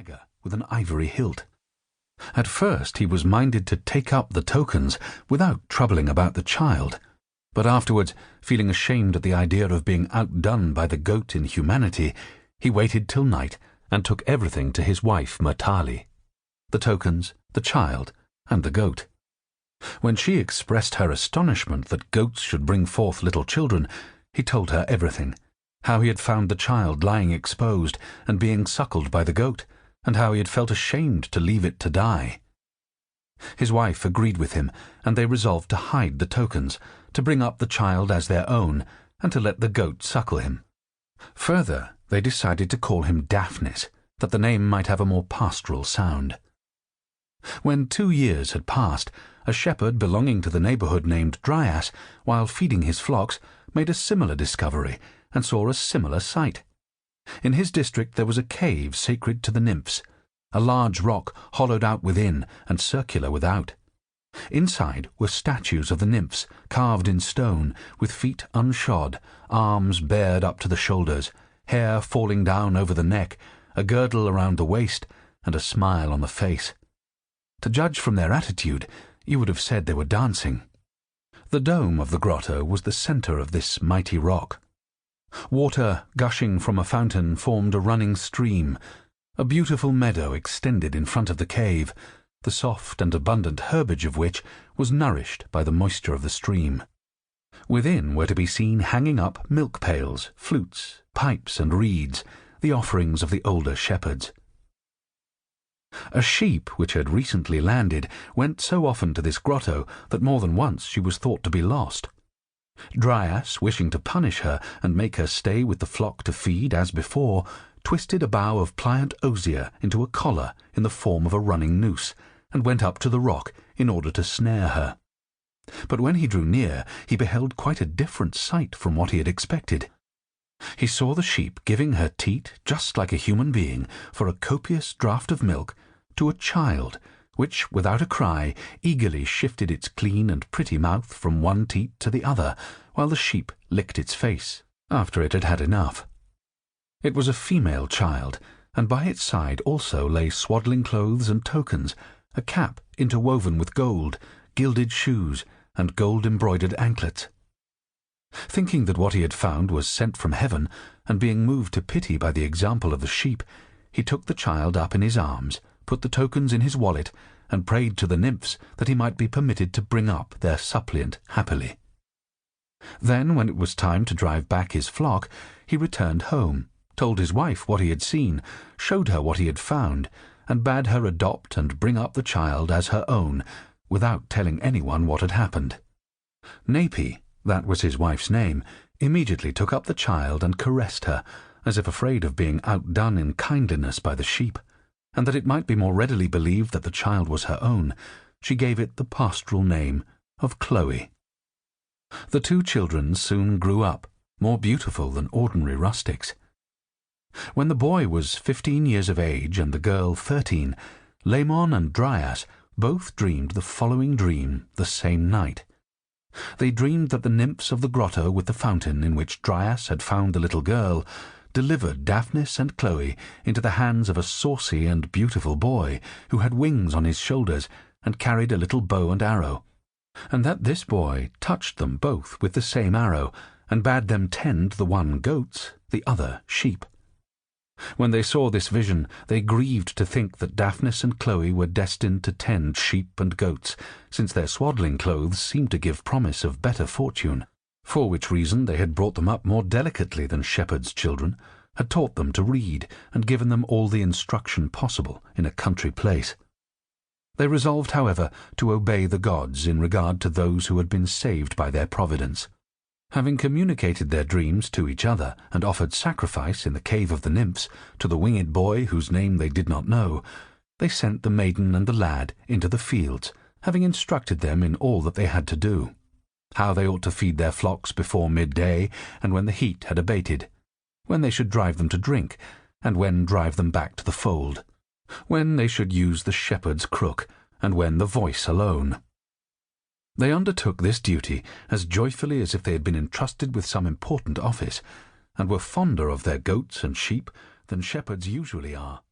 dagger with an ivory hilt. At first he was minded to take up the tokens without troubling about the child, but afterwards, feeling ashamed at the idea of being outdone by the goat in humanity, he waited till night and took everything to his wife Mertali, the tokens, the child, and the goat. When she expressed her astonishment that goats should bring forth little children, he told her everything, how he had found the child lying exposed and being suckled by the goat, and how he had felt ashamed to leave it to die. His wife agreed with him, and they resolved to hide the tokens, to bring up the child as their own, and to let the goat suckle him. Further, they decided to call him Daphnis, that the name might have a more pastoral sound. When 2 years had passed, a shepherd belonging to the neighbourhood named Dryas, while feeding his flocks, made a similar discovery, and saw a similar sight. In his district there was a cave sacred to the nymphs, a large rock hollowed out within and circular without. Inside were statues of the nymphs, carved in stone, with feet unshod, arms bared up to the shoulders, hair falling down over the neck, a girdle around the waist, and a smile on the face. To judge from their attitude, you would have said they were dancing. The dome of the grotto was the centre of this mighty rock. Water gushing from a fountain formed a running stream. A beautiful meadow extended in front of the cave, the soft and abundant herbage of which was nourished by the moisture of the stream. Within were to be seen hanging up milk pails, flutes, pipes, and reeds, the offerings of the older shepherds. A sheep which had recently landed went so often to this grotto that more than once she was thought to be lost. Dryas, wishing to punish her and make her stay with the flock to feed as before, twisted a bough of pliant osier into a collar in the form of a running noose, and went up to the rock in order to snare her. But when he drew near, he beheld quite a different sight from what he had expected. He saw the sheep giving her teat just like a human being for a copious draught of milk to a child, which, without a cry, eagerly shifted its clean and pretty mouth from one teat to the other, while the sheep licked its face, after it had had enough. It was a female child, and by its side also lay swaddling clothes and tokens, a cap interwoven with gold, gilded shoes, and gold-embroidered anklets. Thinking that what he had found was sent from heaven, and being moved to pity by the example of the sheep, he took the child up in his arms, put the tokens in his wallet, and prayed to the nymphs that he might be permitted to bring up their suppliant happily. Then, when it was time to drive back his flock, he returned home, told his wife what he had seen, showed her what he had found, and bade her adopt and bring up the child as her own, without telling anyone what had happened. Napi, that was his wife's name, immediately took up the child and caressed her, as if afraid of being outdone in kindliness by the sheep, and that it might be more readily believed that the child was her own, she gave it the pastoral name of Chloe. The 2 children soon grew up, more beautiful than ordinary rustics. When the boy was 15 years of age and the girl 13, Laemon and Dryas both dreamed the following dream the same night. They dreamed that the nymphs of the grotto with the fountain in which Dryas had found the little girl delivered Daphnis and Chloe into the hands of a saucy and beautiful boy who had wings on his shoulders and carried a little bow and arrow, and that this boy touched them both with the same arrow and bade them tend the one goats, the other sheep. When they saw this vision, they grieved to think that Daphnis and Chloe were destined to tend sheep and goats, since their swaddling clothes seemed to give promise of better fortune, for which reason they had brought them up more delicately than shepherds' children, had taught them to read, and given them all the instruction possible in a country place. They resolved, however, to obey the gods in regard to those who had been saved by their providence. Having communicated their dreams to each other, and offered sacrifice in the cave of the nymphs to the winged boy whose name they did not know, they sent the maiden and the lad into the fields, having instructed them in all that they had to do, how they ought to feed their flocks before midday, and when the heat had abated, when they should drive them to drink, and when drive them back to the fold, when they should use the shepherd's crook, and when the voice alone. They undertook this duty as joyfully as if they had been entrusted with some important office, and were fonder of their goats and sheep than shepherds usually are.